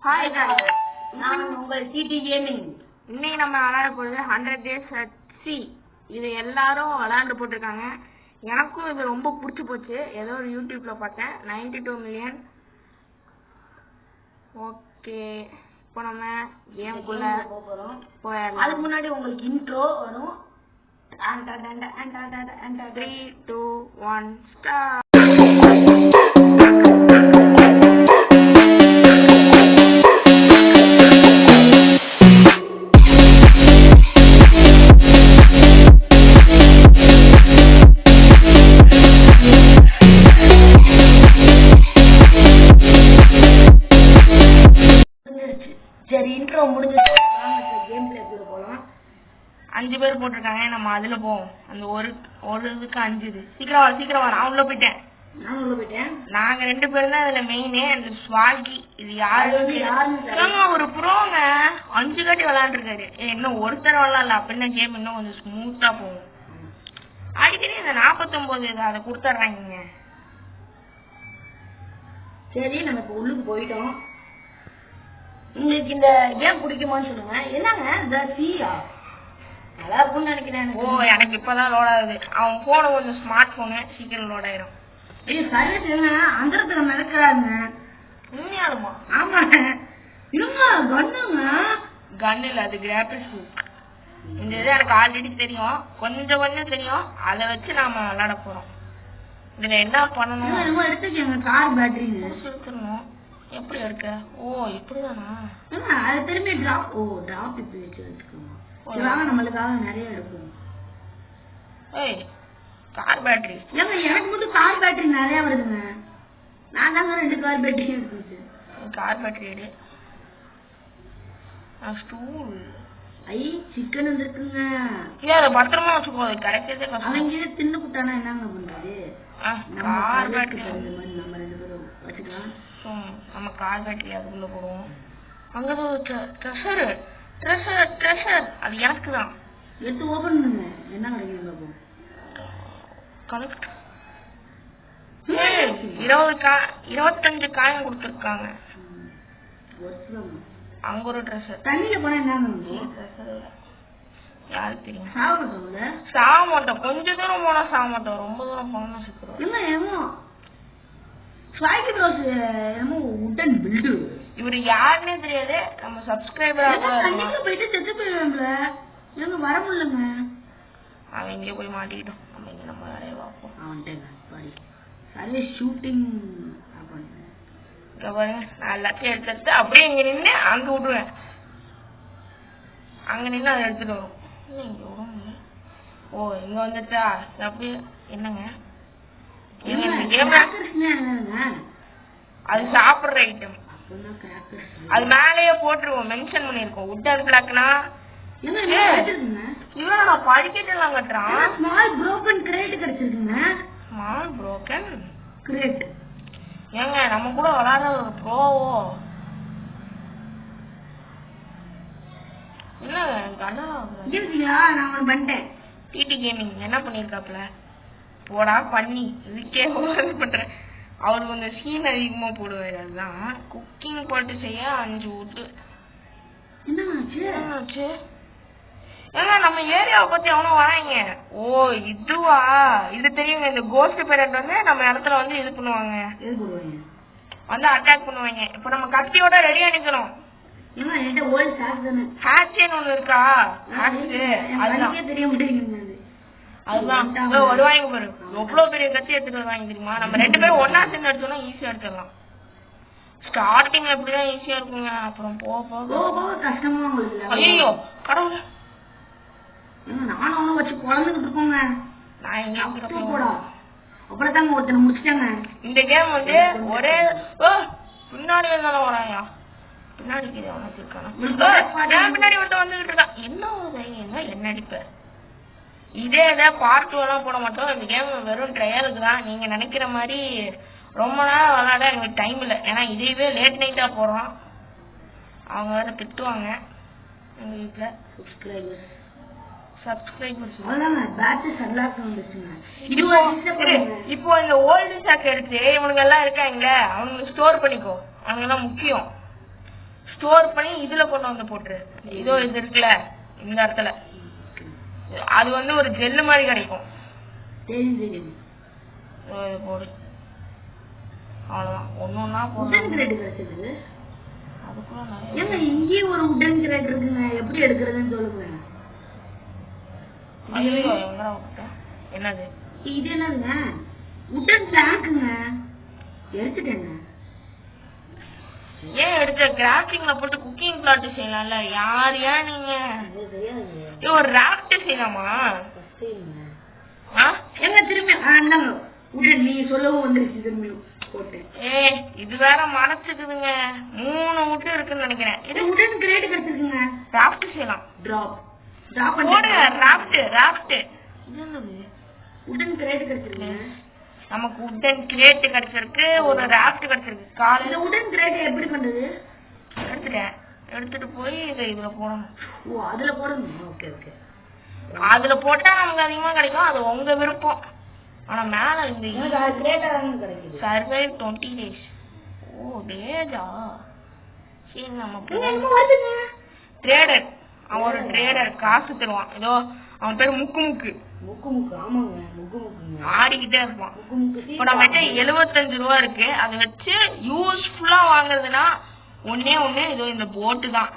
Hi guys, நான் உங்கள் DD gaming. இன்னைக்கு நம்ம விளையாட போறது 100 days at sea. இது எல்லாரும் விளையாண்டு போட்டிருக்காங்க. எனக்கும் இது ரொம்ப பிடிச்சி போச்சு. ஏதோ ஒரு யூடியூப்ல பார்த்தேன். 92 மில்லியன். ஓகே, இப்போ நம்ம கேமுக்குள்ள போயிடலாம். அதுக்கு முன்னாடி உங்களுக்கு இன்ட்ரோ வரும். 3 2 1 ஸ்டார்ட். சரி, இன்ட்ரோ முடிஞ்சிச்சு. கேம் பிளேக்குள்ள போலாம். 5 பேர் போட்டிருக்காங்க. நம்ம அதுல போவோம். அந்த ஒரு இதுக்கு 5 இது. சீக்கிரம் வர. நான் உள்ள போயிட்டேன். நாங்க 2 பேரும் தான் இதுல மெயினே. அந்த ஸ்வாகி இது யாருன்னு ஒரு ப்ரோங்க 5 காட்டி விளையாண்டுருக்காரு. இன்னும் ஒருத்தர் விளையாடல அப்படின்னா கேம் இன்னும் கொஞ்சம் ஸ்மூத்தா போகும். அடிக்கடி இந்த 49 இது அதை கொடுத்துட்றாங்க. சரி, நம்ம இப்ப உள்ளுக்கு போயிட்டோம். உங்களுக்கு இந்த கேம் பிடிக்குமான்னு சொல்லுங்க. என்னங்க இந்த சீயா நல்லா இருக்கும்னு நினைக்கிறேன். ஓ, எனக்கு இப்பதான் லோட் ஆகுது. அவன் போன கொஞ்சம் ஸ்மார்ட் போனு சீக்கிரம் லோட் ஆயிரும். சர்வீஸ் என்ன அந்தரத்துல மிதக்கிறாங்க. உண்மையாலுமா? ஆமாங்க. இருங்க, கண்ணுங்க. கன் இல்ல, அது கிராபிக்ஸ். இந்த இது எனக்கு ஆல்ரெடி தெரியும், கொஞ்சம் தெரியும். அதை வச்சு நாம விளையாட போறோம். இதுல என்ன பண்ணணும்? எடுத்துக்கங்க கார் பேட்டரி எடுத்துக்கணும். எப்படி எடுக்க? ஓ, இப்படிதானா? அது திரும்பி டிராப். ஓ, டிராப் இப்படி வச்சு எடுத்துக்கோங்க. நம்மளுக்காக நிறைய எடுக்கும். ஏய், கார் பேட்டரி. ஏங்க, எனக்கு மட்டும் கார் பேட்டரி நிறைய வருதுங்க. நான் தாங்க 2 கார் பேட்டரி எடுத்துச்சு. கார் பேட்டரி எடு. ஸ்டூல். ஐ, சிக்கன் வந்துருக்குங்க. அதை பத்திரமா வச்சுக்கோ. கிடைக்கிறதே கஷ்டம். அவங்க தின்னு குட்டானா என்னங்க பண்றது? கார் பேட்டரி நம்ம 2 பேரும் வச்சுக்கலாம். நம்ம கார் பேட்டரி அதுக்குள்ள போடுவோம். அங்க ட்ரெஷர் அது எனக்கு தான். எடுத்து ஓபன் பண்ணுங்க. என்ன கிடைக்கும்? கலெக்ட் 25 காயம் கொடுத்துருக்காங்க. அங்க ஒரு ட்ரெஷர். தண்ணியில போனா என்ன? யாருக்கு தெரியும்? சாக மாட்டோம். கொஞ்ச தூரம் போனா சாக மாட்டோம். ரொம்ப தூரம் போனா சுத்துறோம். இவரு யாருன்னே தெரியாது. நம்ம சப்ஸ்கிரைபரா போயிட்டு செத்து போயிடுவாங்கள. எங்க வர முடியலங்க. அவன் இங்கே போய் மாட்டிக்கிட்டோம். நம்ம இங்க நம்ம வேலையை பார்ப்போம். ஷூட்டிங் பாருங்க, நான் எல்லாத்தையும் எடுத்து அப்படியே இங்க நின்று அங்க விடுவேன். அங்க நின்று அதை எடுத்துட்டு வரும். இங்க விடும். ஓ, இங்க வந்துட்டா அப்படியே. என்னங்க அது சாப்பிடுற ஐட்டம். அது மேலேயே போட்டுருவோம். மென்ஷன் பண்ணிருக்கோம். உட்டன் பிளாக்னா இவன் நான் படிக்கட்டெல்லாம் கட்டுறான். ஸ்மால் புரோக்கன் கிரேட் கிடைச்சிருக்குங்க. Small broken crate. ஏங்க, நம்ம கூட விளையாடுற ஒரு ப்ரோவோ இல்ல. நான் பண்ணிட்டேன். டிடி கேமிங் என்ன பண்ணிருக்காப்ல? போடா பண்ணி இதுக்கே பண்றேன். அவரு கொஞ்சம் சீன் அதிகமா போடுவாரு. அதுதான் குக்கிங் போட்டு செய்ய 5 wood. என்னாச்சு? ஏன்னா நம்ம ஏரியாவை பத்தி அவனும் வராங்க. ஓ, இதுவா? இது தெரியுங்க. இந்த கோஸ்ட் பேரண்ட் வந்து நம்ம இடத்துல வந்து இது பண்ணுவாங்க, வந்து அட்டாக் பண்ணுவாங்க. இப்ப நம்ம கத்தியோட ரெடியா நிக்கணும். ஒண்ணு இருக்கா? அதுதான் வருவாங்க பாரு. எவ்வளவு பெரிய கத்தி எடுத்துட்டு வருவாங்க தெரியுமா? நம்ம 2 பேரும் ஒன்னா சேர்ந்து எடுத்தோம்னா ஈஸியா எடுத்துடலாம். ஸ்டார்டிங்ல எப்படிதான் ஈஸியா இருக்குங்க, அப்புறம் போக கஷ்டமா. ஐயோ கடவுளே, நானும் வச்சு குழந்தைகிட்டு இருக்கோங்க. நான் எங்க அப்புறம் தாங்க ஒருத்தனை முடிச்சிட்டாங்க. இந்த கேம் வந்து ஒரே பின்னாடி இருந்தாலும் வராயா? பின்னாடி பின்னாடி ஒருத்த வந்துகிட்டு இருக்கா. என்ன என்ன அடிப்ப? இதே பார்ட் 2 எல்லாம் போட மாட்டோம். இந்த கேம் வெறும் ட்ரையலுக்கு தான். நீங்க நினைக்கிற மாதிரி ரொம்ப நேரம் விளையாட எங்களுக்கு டைம் இல்லை. ஏன்னா இதுவே லேட் நைட்டா போடுறோம். அவங்க வேற திட்டுவாங்க எங்க வீட்டுல. சப்ஸ்கிரைபர்ஸ் இப்போ இந்த ஓல்டு ஸ்டாக் எடுத்து இவனுங்க எல்லாம் இருக்காங்களே, அவனுங்க ஸ்டோர் பண்ணிக்கோ. அவங்க எல்லாம் முக்கியம். ஸ்டோர் பண்ணி இதுல கொண்டு வந்து போட்டுரு. இதோ இது இருக்குல்ல இந்த இடத்துல, அது வந்து ஒரு ஜெல்லு மாதிரி கிடைக்கும். போடு, அவ்வளவுதான். ஒன்னொன்னா போடுறது. இங்கே ஒரு உடன் கிரேட் இருக்குங்க, எப்படி எடுக்கிறதுன்னு சொல்லுங்க. என்னது இது? என்னங்க உடன் பிளாக்குங்க, எடுத்துட்டேங்க. ஏன் எடுத்த? கிராஃப்டிங்ல போட்டு குக்கிங் பிளாட் செய்யலாம்ல. யாரையா நீங்க? ஒரு ராஃப்ட் செய்யலாமா? எங்க திரும்பி உடன் நீ சொல்லவும் வந்துருச்சு திரும்பி போட்டு. இது வேற மனசுக்குதுங்க. 3 உட்டு இருக்குன்னு நினைக்கிறேன். இது உடன் கிரேட் கிடைச்சிருக்குங்க. ராஃப்ட் செய்யலாம். டிராப் போடு. ராஃப்ட் உடன் கிரேட் கிடைச்சிருக்குங்க. நமக்கு உடன் கிரேட் கிடைச்சிருக்கு, ஒரு ராஃப்ட் கிடைச்சிருக்கு. காலையில உடன் கிரேட் எப்படி பண்றது? எடுத்துட்டு போய் இதுல போடணும். ஓ, அதுல போடணும். Okay okay. அதுல போட்டா நமக்கு அதிகமா கிடைக்கும், அது உங்க விருப்பம். ஆனா மேல இந்த கிடைக்குது. Survive 20 days. ஓ டேஜா. சரி நம்ம ட்ரேடர். அவன் ஒரு ட்ரேடர், காசு தருவான். ஏதோ அவன் பேரு முக்கு. ஆமாங்க, முக்கு ஆடிக்கிட்டே இருப்பான். இப்ப நம்ம 75 ரூபா இருக்கு. அதை வச்சு யூஸ்ஃபுல்லா வாங்குறதுன்னா ஒன்னே ஒண்ணு இதோ இந்த போட்டு தான்.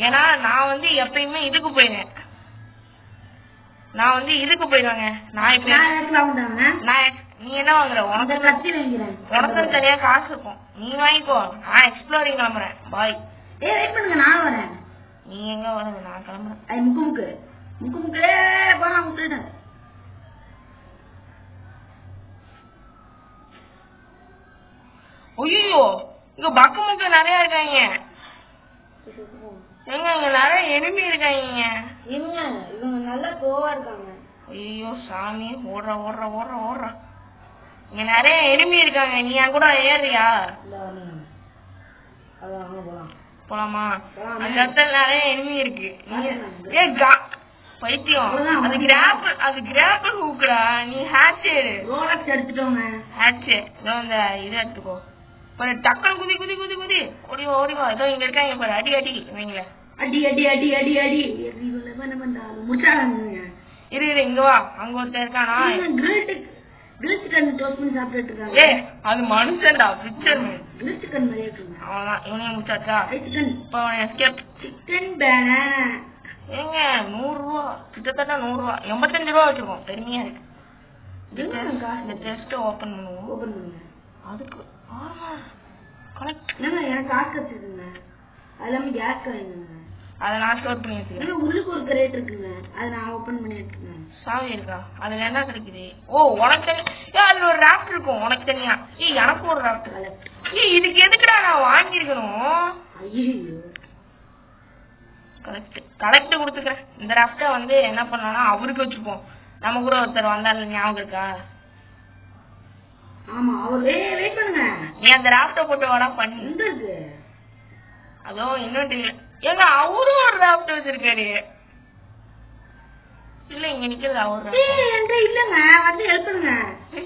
ஏன்னா நான் வந்து எப்பயுமே இதுக்கு போயிடுவேன். போயிடுவாங்க. நீ என்ன வாங்குற? உனக்கு தனியா காசு இருக்கும், நீ வாங்கிக்கோ. நான் எக்ஸ்ப்ளோரிங் கிளம்புறேன். பாய். வெயிட் பண்ணுங்க, நான் வரேன். நீ எங்க வர? நான் கிளம்புறேன். முக்கு ஐயோ, இங்க பக்கு முக்கு நிறைய இருக்காங்க. எங்க இங்க நிறைய எனிமி இருக்காங்க. இவங்க நல்லா கோவா இருக்காங்க. ஐயோ சாமி, ஓடுற. இங்க நிறைய எனிமி இருக்காங்க. நீ என் கூட ஏறியா? போலாமா? அந்த இடத்துல நிறைய எனிமி இருக்கு. பைத்தியம், அது கிராப்பிள் ஹூக்குடா. நீ ஹேட்ச் எடுத்துட்டோங்க. ஹேட்ச் இதோ இந்த இதை எடுத்துக்கோ. டக்குனு குதி ஓடிவா. ஏதோ இங்க இருக்காங்க பாரு. அடி இவங்கள இரு இங்க வா. அங்க ஒருத்தர் இருக்கானா? அது மனுஷன்டா. பிக்சர் அவ்வளவுதான். இவனையும் முடிச்சாச்சா? ஏங்க 100 ரூபா, கிட்டத்தட்ட 100 ரூபா, 85 ரூபா வச்சிருக்கோம். பெருமையா இருக்கு. இந்த டெஸ்ட் ஓபன் பண்ணுவோம். அதுக்கு எனக்கு காசு கிடைச்சதுங்க. அது இல்லாம கேஸ் கிடைக்குங்க. அதை நான் ஸ்டோர் பண்ணி வச்சுக்கிறேன். உள்ளுக்கு ஒரு கிரேட் இருக்குங்க, அதை நான் ஓபன் பண்ணி வச்சுக்கிறேன். சாவி இருக்கா? அதுல என்ன கிடைக்குது? ஓ உனக்கு தனி. அதுல ஒரு ராஃப்ட் இருக்கும் உனக்கு தனியா. எனக்கு ஒரு ராஃப்ட். இதுக்கு எதுக்குடா நான் வாங்கிருக்கணும்? ஐயோ, கலெக்ட் கொடுத்துக்கிறேன். இந்த ராஃப்ட வந்து என்ன பண்ணோம்னா அவருக்கு வச்சுப்போம். நம்ம கூட ஒருத்தர் வந்தாலும் ஞாபகம் இருக்கா? ஆமா, அவர் வெயிட் பண்ணுங்க. நீ அந்த ராஃப்ட போட்டு வாடா பண்ணி. அதோ இன்னும் ஏங்க அவரும் ஒரு ராஃப்ட் வச்சிருக்காரு. இல்ல இங்க நிக்கிறது அவரு இல்லங்க. வந்து ஹெல்ப் பண்ணுங்க.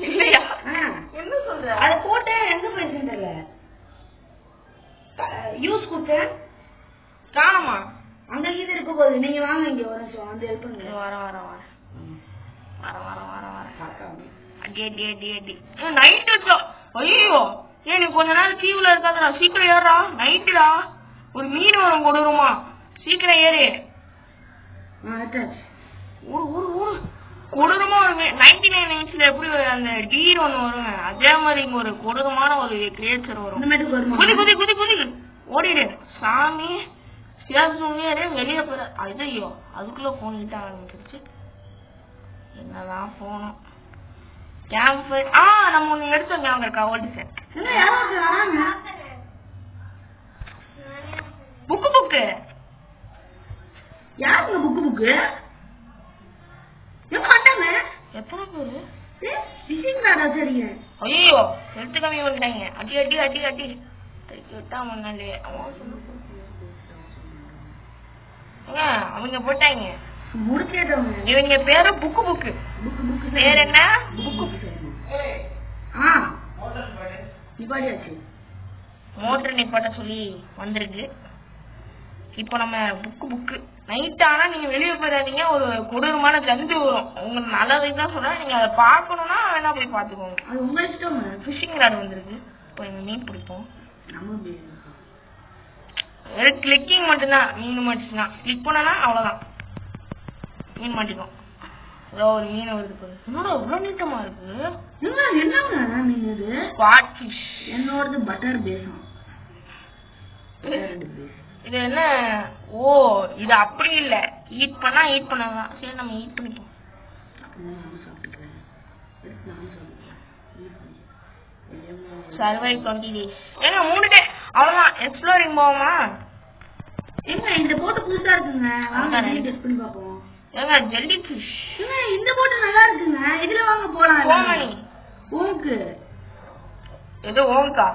இல்லையா? என்ன சொல்ற? அத போட்டு எங்க போயிடுச்சுன்னு தெரியல. யூஸ் கொடுத்தேன் காணுமா? அங்க இது இருக்க போகுது. நீங்க வாங்க இங்க ஒரு நிமிஷம் வந்து ஹெல்ப் பண்ணுங்க. வர அடி. நைட் வச்சோம். ஐயோ ஏன் நீ கொஞ்ச நாள் கீவுல இருக்காதுடா. சீக்கிரம் ஏறா. நைட்டுடா. ஒரு மீன் வரும் கொடூரமா. சீக்கிரம் ஏறு. கொடூரமா வருங்க. 99 நிமிஷத்துல எப்படி அந்த டீர் ஒண்ணு வருங்க, அதே மாதிரி இங்க ஒரு கொடூரமான ஒரு கிரியேச்சர் வரும். குதி ஓடிடு. சாமி வெளியே போற. ஐயோ அதுக்குள்ள போனிட்டு ஆரம்பிச்சிருச்சு. என்னதான் போனோம். கேம்ப் நம்ம ஒண்ணு எடுத்தோம் ஞாபகம் இருக்கா? ஓல்டு செட் புக்கு யாருங்க? புக்கு எத்தனை பேரு? ஐயோ எடுத்து கம்மி பண்ணிட்டாங்க. அடி விட்டா முன்னாலே அவங்க போட்டாங்க. இவங்க பேரு புக்கு. பேர் என்ன? நிப்பாட்டியாச்சு. மோட்டர் நிப்பாட்ட சொல்லி வந்திருக்கு. இப்போ நம்ம புக்கு நைட் ஆனா நீங்க வெளியே போயிடாதீங்க. ஒரு கொடூரமான ஜந்து வரும். உங்களுக்கு நல்லதுக்கு தான் சொல்றேன். நீங்க அதை பார்க்கணும்னா வேணா போய் பாத்துக்கோங்க. அது உங்க இஷ்டம். ஃபிஷிங் ராட் வந்துருக்கு. இப்போ எங்க மீன் பிடிப்போம். வெறும் கிளிக்கிங் மட்டும்தான். மீன் மாட்டுச்சுன்னா கிளிக் பண்ணனா அவ்வளவுதான், மீன் மாட்டிக்கும். ஒரு மீன் வருது பாரு. என்னோட இவ்வளவு நீட்டமா இருக்கு. என்னங்க மீன் இது? Squad fish. என்னோடது பட்டர் பேசம். இது என்ன? ஓ இது அப்படி இல்ல, ஈட் பண்ணலாம். சரி நம்ம ஈட் பண்ணிப்போம். Survive 20 days. ஏங்க 3 டே அவ்வளவுதான். எக்ஸ்ப்ளோரிங் போவோமா? ஏங்க இந்த போட் புதுசா இருக்குங்க, வாங்க டெஸ்ட் பண்ணி பாப்போம். ஏங்க ஜெல்லி ஃபிஷ். ஏங்க இந்த போட் நல்லா இருக்குங்க, இதுல வாங்க போலாம். ஓமனி ஓங்கு ஏதோ ஓங்கா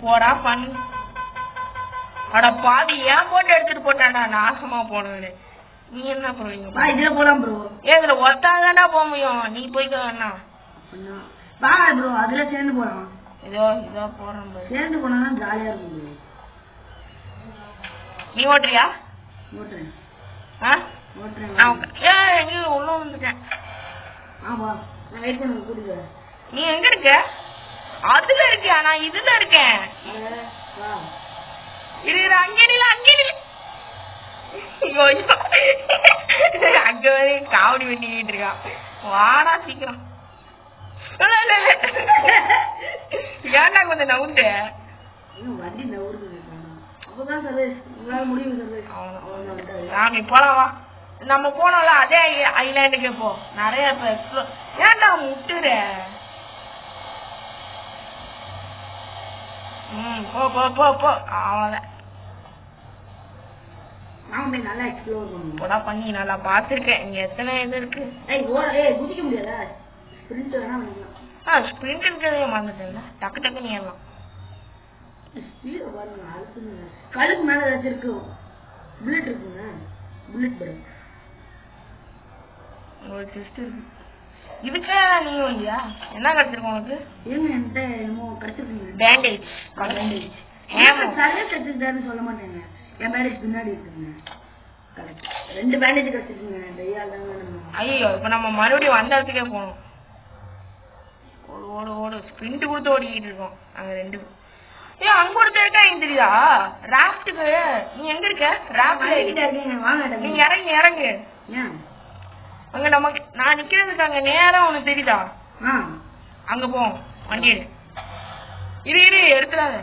போடா பண்ணி. அட பாதி ஏன் போட்டு எடுத்துட்டு போட்டாடா, நாசமா போனவனே. நீ என்ன பண்ணுவீங்க? இதுல போலாம் ப்ரோ. இதுல ஒத்தாதான்டா போக முடியும். நீ போய்க்க வேணா வா ப்ரோ, அதுல சேர்ந்து போலாம். இதோ போறோம் ப்ரோ. சேர்ந்து போனா ஜாலியா இருக்கும். நீ ஓட்டுறியா? ஓட்டுறேன். எங்க உள்ள வந்துட்டேன். ஆமா நான் வெயிட் பண்ண கூட்டிட்டு. நீ எங்க இருக்க? அதுல இருக்கியா? நான் இதுல இருக்கேன். அங்க வரையும் காவடி வெட்டிக்கிட்டு இருக்கான். வாடா சீக்கிரம். ஏன்டா கொஞ்சம் நவுண்டு? வண்டி நவுறு அப்பதான் சர்வீஸ் உங்களால முடியும். சாமி போலாம் வா. நம்ம போனோம்ல அதே ஐலாண்டுக்கு போ. நிறைய இப்ப எக்ஸ்ப்ளோர். ஏன்டா முட்டுற? போ போ போ போ. அவ்வளவுதான். நாம நல்லா எக்ஸ்ப்ளோர் பண்ணுவோம். போடா பண்ணி நல்லா பாத்துருக்கேன். இங்க எத்தனை இது இருக்கு. குதிக்க முடியாதா? ஸ்பிரிண்ட் வேணா பண்ணிக்கலாம். ஸ்பிரிண்ட் இருக்கிறதே மறந்துட்டேன்ல. டக்கு டக்கு நீ எல்லாம் கழுக்கு மேல ஏதாச்சும் இருக்கு. புல்லட் இருக்குங்க. புல்லட் படம் ஒரு டெஸ்ட் இருக்கு. இதுக்கே நீ வந்தியா? என்ன கிடைச்சிருக்க உனக்கு? ஏங்க என்கிட்ட என்னமோ கிடைச்சிருக்கீங்க. பேண்டேஜ். சர்வீஸ் எடுத்துக்கிட்டாருன்னு சொல்ல மாட்டேங்க. என் பேண்டேஜ் பின்னாடி இருக்குங்க. கரெக்ட். 2 பேண்டேஜ் கிடைச்சிருக்குங்க. ஐயோ இப்ப நம்ம மறுபடியும் வந்த இடத்துக்கே போகணும். ஓடு ஓடு ஸ்பிரிண்ட் கொடுத்து ஓடிக்கிட்டு இருக்கோம். அங்க 2 அங்க ஒருத்தர் இருக்கா. எங்க தெரியுதா? ராஃப்ட்டுக்கு. நீ எங்க இருக்க? ராஃப்ட் நீங்க இறங்கு. அங்க நமக்கு நான் நிக்கிறதுக்கு அங்க நேரம் உனக்கு தெரியுதா? அங்க போ. வண்டி எடு. இரு எடுத்துறாத.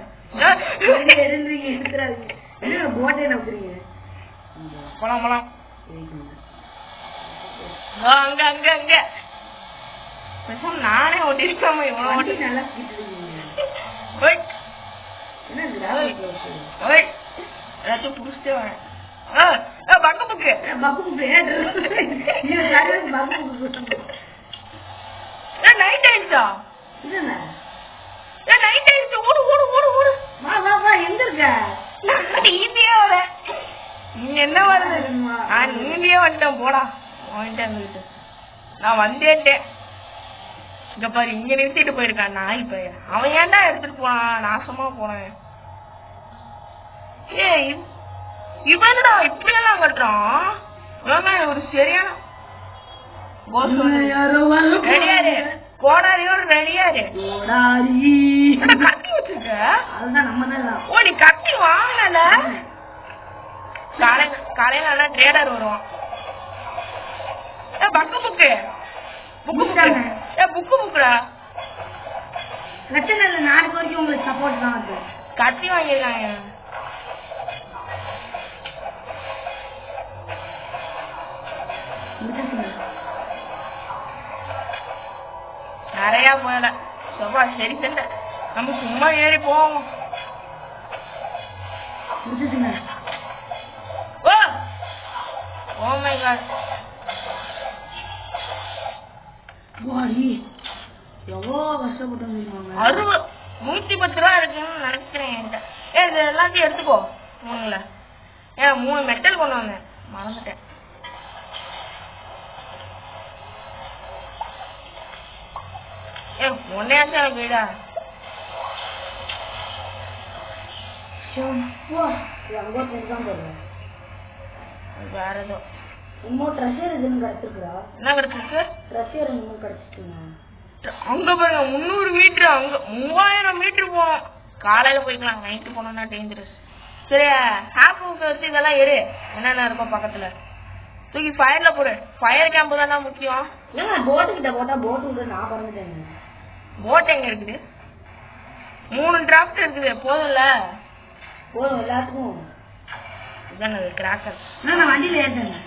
போலாம் போலாம். அங்க அங்க அங்க நானே ஓட்டிருக்காம இவ்வளவு ஓட்டி நல்லா எல்லாத்தையும் புடிச்சிட்டே வரேன். நைட் ஆயிடுச்சா? நைட் ஆயிடுச்சு. ஓடு ஓடு ஓடு ஓடு. எங்க இருக்க? நீந்தியா வர. நீங்க என்ன வருது? நான் நீந்தியே வந்துட்டேன். போடா வாங்கிட்டு. நான் வந்தேன்ட்டேன். இங்க பாரு இங்க நிறுத்திட்டு போயிருக்கான். நான் இப்ப அவன் ஏன்டா எடுத்துட்டு போனான்? நாசமா போனேன். இவன்டா இப்படியெல்லாம் கட்டுறான். ஒரு சரியான ரெடியாரு. கோடாரியோட ரெடியாரு. கட்டி வச்சிருக்க. ஓ நீ கட்டி வாங்கல. காலையில ட்ரேடர் வருவான். புக்கு புக்கு புக்குடா. பிரச்சனை இல்லை. நாளைக்கு வரைக்கும் உங்களுக்கு சப்போர்ட் தான். அது கட்டி வாங்கிருக்காங்க. நிறைய போயல. சரி சண்டை. நம்ம சும்மா ஏறி போவோம். Oh my God. எவ்வளோ கஷ்டப்பட்டு 110 ரூபா இருக்குன்னு நினைக்கிறேன் என்கிட்ட. இது எல்லாத்தையும் எடுத்துக்கோ. 3ல 3 மெட்டல் கொண்டு வந்தேன், மறந்துட்டேன். ஒன்னையாச்சும் எனக்கு வீடா அங்கே தான் போடுறேன். வேற ஏதோ இன்னும் ட்ரெஷர் இதுன்னு கிடைச்சிருக்குறா? என்ன கிடைச்சிருக்கு? ட்ரெஷர் இன்னும் கிடைச்சிட்டுங்க. அங்க பாருங்க 300 மீட்டர், அங்க 3000 மீட்டர் போவோம். காலையில போய்க்கலாம், நைட்டு போனோம்னா டேஞ்சரஸ். சரி ஹாப்புக்கு வச்சு இதெல்லாம் எரு, என்னென்ன இருக்கும் பக்கத்துல தூக்கி ஃபயர்ல போடு. ஃபயர் கேம்ப் தானே முக்கியம். ஏங்க போட்டு கிட்ட போட்டா போட்டு விட்டு நான் பறந்துட்டேங்க. போட் எங்க இருக்குது? 3 டிராஃப்ட் இருக்குது, போதும்ல? போதும் எல்லாத்துக்கும். இதானே கிராக்கர். நான் வண்டியில ஏறிட்டேங்க.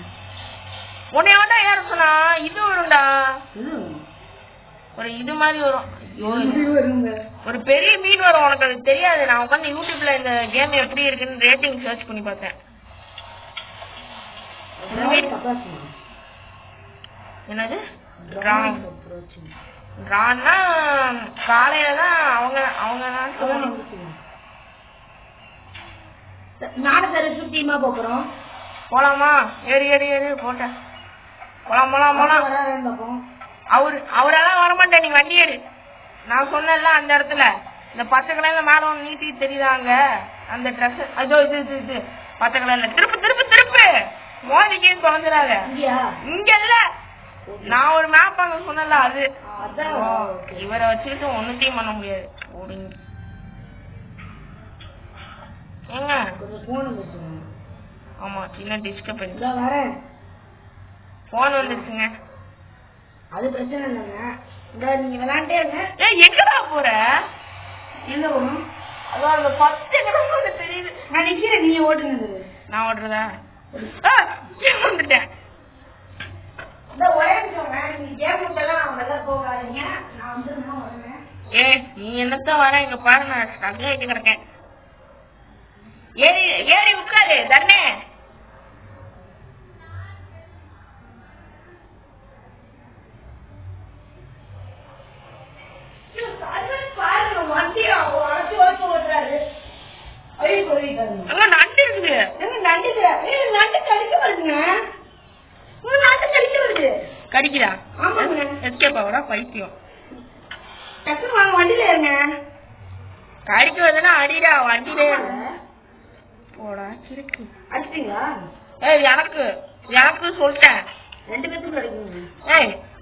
உன்னையாண்டா ஏற சொன்னா இது வரும்டா, ஒரு இது மாதிரி வரும். ஒரு பெரிய மீன் வரும், உனக்கு அது தெரியாது. நான் உட்காந்து யூடியூப்ல இந்த கேம் எப்படி இருக்குன்னு ரேட்டிங் சர்ச் பண்ணி பார்த்தேன். என்னது டிரான்னா காலையில தான் அவங்க நாடக சுத்தியமா போறோம். போலாமா? ஏறி ஏறி ஏறி போட்டேன். போலாம் போலாம் போலாம். அவரெல்லாம் வரமாட்டேன், நீ வண்டி ஏறு. நான் சொன்னேன்ல அந்த இடத்துல இந்த பச்சை கலர்ல மேல நீட்டி தெரியுதாங்க அந்த ட்ரெஸ். அதோ இது இது இது பச்சை கலர்ல திருப்பு திருப்பு திருப்பு மோதிக்கு தொலைஞ்சிடாத. இங்க இல்ல, நான் ஒரு மேப் அங்க சொன்னல அது. இவரை வச்சுக்கிட்டு ஒண்ணுத்தையும் பண்ண முடியாது. ஏங்க ஆமா சின்ன டிஸ்டர்ப் போன் வந்துருச்சுங்க. அது பிரச்சனை இல்லைங்க. நீங்க விளையாண்டே இருங்க. எங்கடா போற? எங்க போகணும்? அதான் அந்த 10 கிலோமீட்டர் தெரியுது. நான் நிக்கிறேன், நீங்க ஓட்டுங்க. நான் ஓட்டுறதா? வந்துட்டேன். நீ என்னத்தான் வர? இங்க பாரு, நான் ஸ்ட்ரகிள் ஆயிட்டு கிடக்கேன். ஏறி ஏறி உட்காரு தண்ணே. அங்க நண்டு இருக்குது. கடிக்குதா? எஸ்கேப் ஆகுறா பைத்தியம். வண்டியில இருங்க. கடிக்கு வருதுன்னா அடிடா வண்டியில போடா கிறுக்கு. அடிச்சிட்டீங்களா? எனக்கு சொல்லிட்டேன். 2 பேத்துக்கும் கிடைக்குங்க.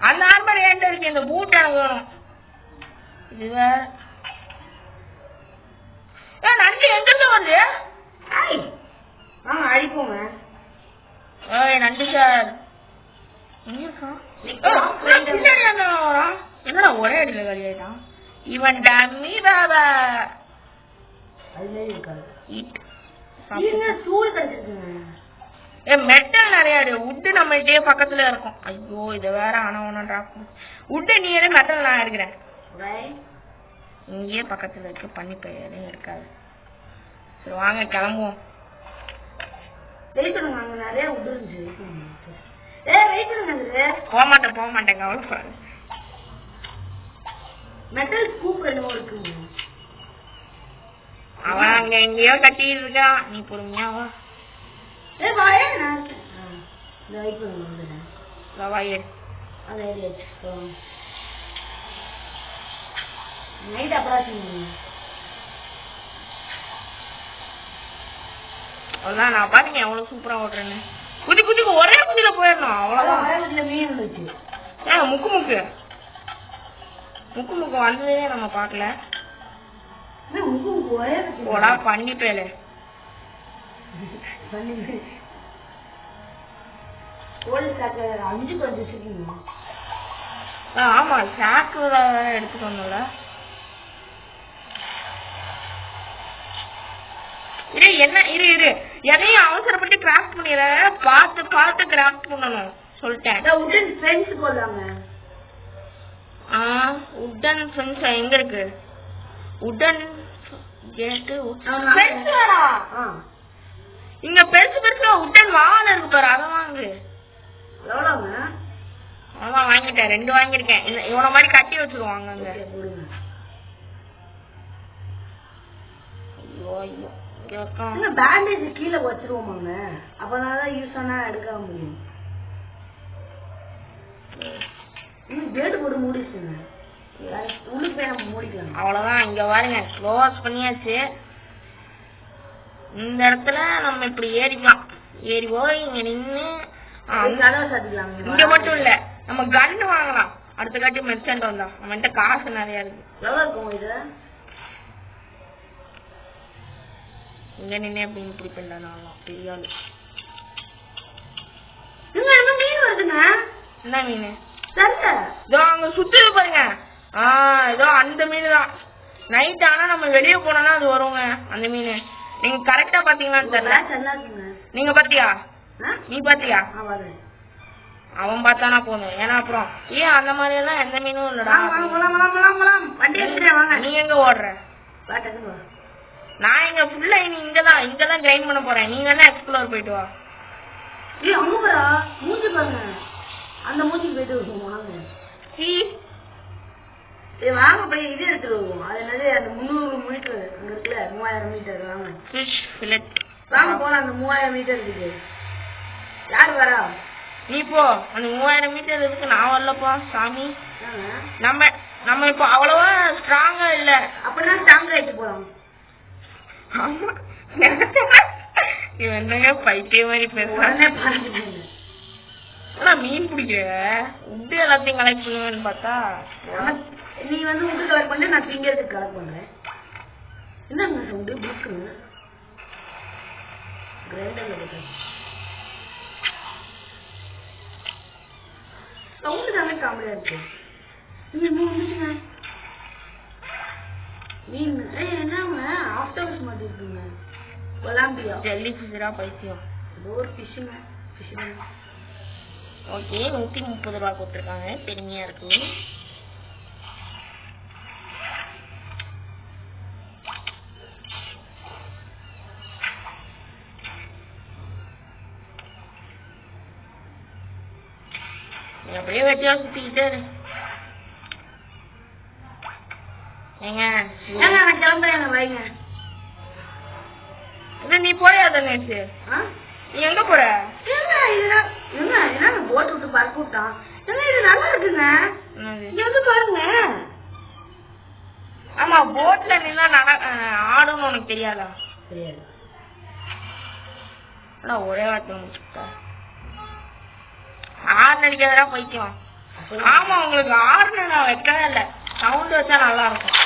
அந்த ஆர்மர் ஏன்ட்ட இருக்கு, இந்த பூட் எனக்கு வேணும். இது வேற நண்டு எங்க இருந்து வருது? அழிப்போங்க. நண்டு சார் என்னடா ஒரே அடியில காலியாயிட்டான் இவன். டம்மி பாபா மெட்டல் நிறைய உட்டு நம்மள்டே பக்கத்துல இருக்கும். ஐயோ இத வேற ஆனா உட்டு நீ மெட்டல் நான் இருக்கிறேன். இங்கேயே பக்கத்துல இருக்கு, பண்ணி பெயரும் இருக்காது. சரி வாங்க கிளம்புவோம். நிறைய போக மாட்டேன் கவலைப்படாது. மெட்டல் ஸ்கூப் என்னவோ இருக்குங்க. அவன் அங்க எங்கேயோ கட்டிட்டு இருக்கான், நீ பொறுமையா வா. அவ்வளவுதான், நான் பாருங்க எவ்வளவு சூப்பரா ஓட்டுறேன்னு. குதிக்கு ஒரே குதியில போயிடணும், அவ்வளவுதான். மீன் இருந்துச்சு. முக்கு வந்ததே நம்ம பாக்கல. போடா பண்ணி பேல. ஆமா சாக்கு எடுத்துட்டு வந்தோம்ல. இரு எதையும் அவசரப்பட்டு கிராஃப்ட் பண்ணிடுற, பார்த்து கிராஃப்ட் பண்ணணும் சொல்லிட்டேன். உட்டன் ஃப்ரெண்ட்ஸ் எங்க இருக்கு? உட்டன் இங்க பெருசா உட்டன் வால் இருக்கு பாரு, அத வாங்கு. அதான் வாங்கிட்டேன், 2 வாங்கிருக்கேன். இவன மாதிரி கட்டி வச்சிருவாங்க அங்க. பேண்டேஜ் கீழே வச்சிருவோமாங்க, அப்பதான் யூஸ் ஆனா எடுக்க முடியும். கேட்டு போட்டு மூடிச்சுங்க, உள்ளுக்கு போய் நம்ம மூடிக்கலாம். அவ்வளவுதான். இங்க பாருங்க க்ளோஸ் பண்ணியாச்சு. இந்த இடத்துல நம்ம இப்படி ஏறிக்கலாம். ஏறி போய் இங்க நின்னு இங்க மட்டும் இல்ல, நம்ம கன்னு வாங்கலாம். அடுத்த காட்டி மெர்ச்சன்ட் வந்தா நம்மகிட்ட காசு நிறைய இருக்கு. எவ்வளவு இருக்கும் இது? இங்க நின்னே அப்படின்னு இப்படி பண்ணலாம். பெரிய ஆளு மீன் வருதுங்க. என்ன மீன்? இதோ அங்க சுத்துது பாருங்க. ஏதோ அந்த மீன் தான். நைட் ஆனா நம்ம வெளியே போனோம்னா அது வருங்க அந்த மீன். நீங்க கரெக்டா பாத்தீங்களான்னு தெரியல. நீங்க பாத்தியா? நீ பாத்தியா? அவன் பார்த்தானா போதும். ஏன்னா அப்புறம் ஏன் அந்த மாதிரி எல்லாம் எந்த மீனும் இல்லடா. நீ எங்க ஓடுற? நான் இங்க ஃபுல்லா இங்கதான் கிரைண்ட் பண்ண போறேன். நீங்க என்ன எக்ஸ்ப்ளோர் போயிட்டு வா. மூஞ்சி பாருங்க, அந்த மூஞ்சிக்கு போயிட்டு வாங்க போய் இது எடுத்துட்டு வருவோம். அது என்னது அந்த 300 மீட்டர் அங்க இருக்குல்ல, 3000 மீட்டர். வாங்க ஃபிஷ் ஃபில்லட் வாங்க போலாம். அந்த 3000 மீட்டர் இருக்குது. யாரு வரா? நீ போ. அந்த 3000 மீட்டர் இருக்கு. நான் வரலப்பா சாமி. நம்ம இப்போ அவ்வளவா ஸ்ட்ராங்கா இல்ல. அப்படின்னா ஸ்ட்ராங் ஆயிட்டு போலாம். ஆமா, இவன் என்னங்க பைத்திய மாதிரி பேசுறானே. ஆனா மீன் பிடிக்கிற உட்டு எல்லாத்தையும் கலெக்ட் பண்ணுவேன்னு பார்த்தா நீ வந்து உட்டு கலெக்ட் பண்ண, நான் திங்கிறதுக்கு கலெக்ட் பண்றேன். என்னங்க சவுண்டு புக்குங்க கிரைண்டர்ல சவுண்டு தானே காமெடியா இருக்கு. மீன் என்னங்க ஆஃப்டர்ஸ் மாதிரி இருக்குங்க. கொலாம்பியா ஜெல்லி ஃபிஷ்ரா பைத்தியம். ஒரு ஃபிஷ்ஷுங்க. ஓகே, 130 ரூபா கொடுத்துருக்காங்க. பெருமையா இருக்கு. அப்படியே வெட்டியா சுத்திக்கிட்டே ஏங்க நான் கிளம்புறேன். வைங்க. நீ போறியா நேற்று? நீ எங்க போற? போட்டு விட்டு பறக்க விட்டான். இது நல்லா இருக்குங்க. இங்க வந்து பாருங்க. ஆமா, போட்ல நின்னா ஆடுன்னு உனக்கு தெரியாதா? தெரியாது. ஆனா ஒரே வார்த்தை முடிச்சுட்டா ஆறு அடிக்காதா பைத்தியம். ஆமா, உங்களுக்கு ஆறுன்னு நான் வைக்கவே இல்லை. சவுண்ட் வச்சா நல்லா இருக்கும்.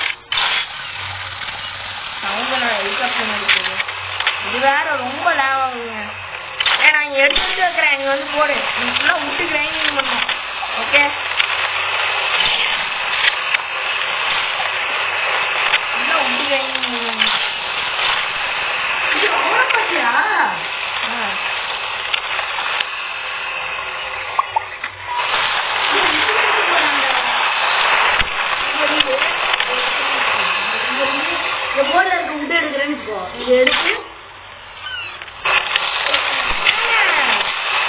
சவுண்ட் நான் ஹெலிகாப்டர் அடிக்குது. இது வேற ரொம்ப லேவ் ஆகுங்க. நான் இங்க எடுத்துட்டு வைக்கிறேன். நீ வந்து போடு. நீ ஃபுல்லா விட்டு கிரைண்டிங் பண்ணும். ஓகே, ஃபுல்லா விட்டு கிரைண்டிங் பண்ணுங்க. பாத்தியா? போர்ல இருக்க உட்டு எடுக்கிறேன்னு இதை எடுத்து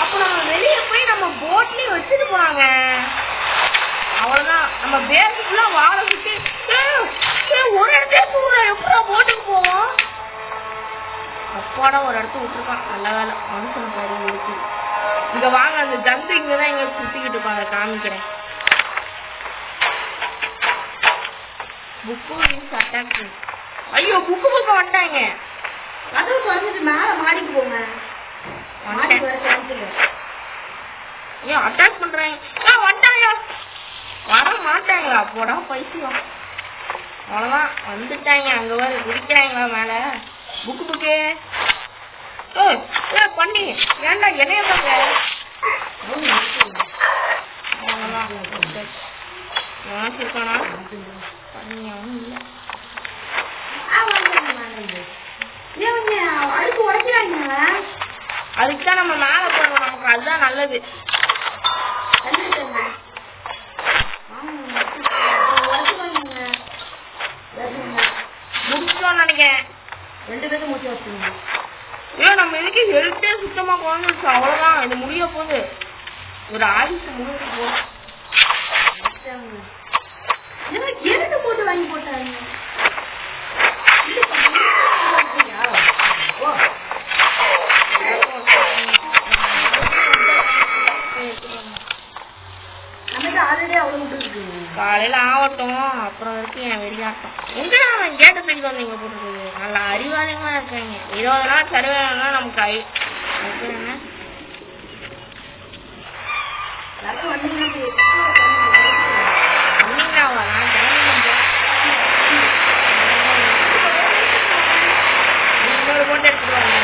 அப்ப நம்ம வெளியே போய் நம்ம போட்லயே வச்சுட்டு போறாங்க. அவ்வளவுதான். நம்ம பேஸ் ஃபுல்லா வாழை சுத்தி ஒரு இடத்துல எப்படா போட்டுக்கு போவோம். அப்பாடா ஒரு இடத்த விட்டுருக்கான். நல்ல வேலை மனுஷன் பாரு இருக்கு. இங்க வாங்க, அந்த ஜந்து இங்கதான் எங்க சுத்திக்கிட்டு இருப்பாங்க. காமிக்கிறேன். Book attack. ஐயோ, புக்கு வந்துட்டாங்க. அதுவும் வந்துட்டு மேல மாடிக்கு போங்க. ஏன் அட்டாக் பண்றாங்க? வந்துட்டாங்க. வர மாட்டாங்களா? போடா பைத்தியம். அவ்வளவுதான், வந்துட்டாங்க. அங்க வர குடிக்கிறாங்களா மேல? புக்கு பண்ணி ஏன்டா என்னைய பாங்க. இருக்கானா பண்ணியாவும் இல்ல. அடுத்து உடைக்கிறாங்க. அதுக்குதான் நம்ம மேல போடுவோம். நமக்கு அதுதான் நல்லது. முடிச்சோம் நினைக்கிறேன். 2 பேரும் முடிச்சு வச்சுங்க. ஏன் நம்ம இதுக்கு ஹெல்த்தே சுத்தமா குறைஞ்சிருச்சு. அவ்வளவுதான், இது முடிய போகுது. ஒரு ஆயுசு முடிஞ்சு போகும். எதுக்கு போட்டு வாங்கி போட்டாங்க? காலையில ஆகட்டும், அப்புறம் இருக்கு என் வெறியாட்டம். எங்க அவன் கேட்ட தூக்கி வந்தீங்க போட்டுருக்குது. நல்லா அறிவாளிகளா இருக்காங்க. 20 நாள் சர்வேனா நமக்கு என்ன இன்னொரு போட்டு எடுத்துட்டு வாங்க.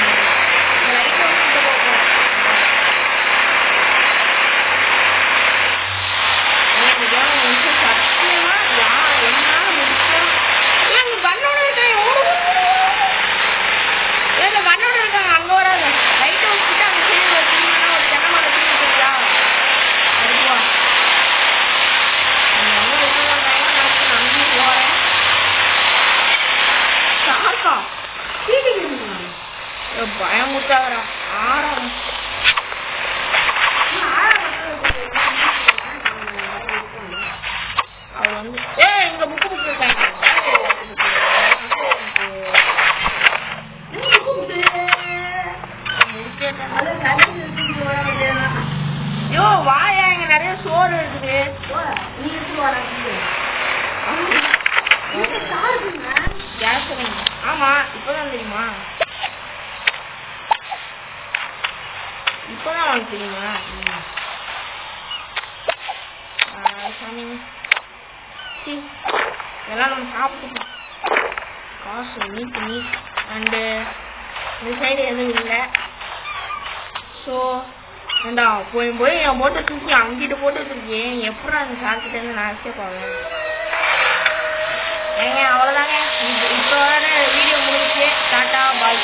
பயமுத்தாகிறா ஆறாம் அவர் வந்து இங்க புக்கு இருக்காங்க. ஐயோ வாயா, இங்க நிறைய சோறு இருக்குது. ஆமா இப்பதான் தெரியுமா? இப்பதான் வாங்க தெரியுமா? சாமி இதெல்லாம் நம்ம சாப்பிட்டுக்கோம். காசு நீட் அண்டு இந்த சைடு எதுவும் இல்லை. ஸோ ஏண்டா போய் என் போட்டை தூக்கி அங்கிட்டு போட்டு வச்சிருக்கேன். எப்படா அந்த சாப்பிட்டுட்டு நான் எஸ்கேப் ஆவேன்? ஏங்க அவ்வளோதாங்க. இப்போ வீடியோ முடிச்சு டாட்டா பாய்.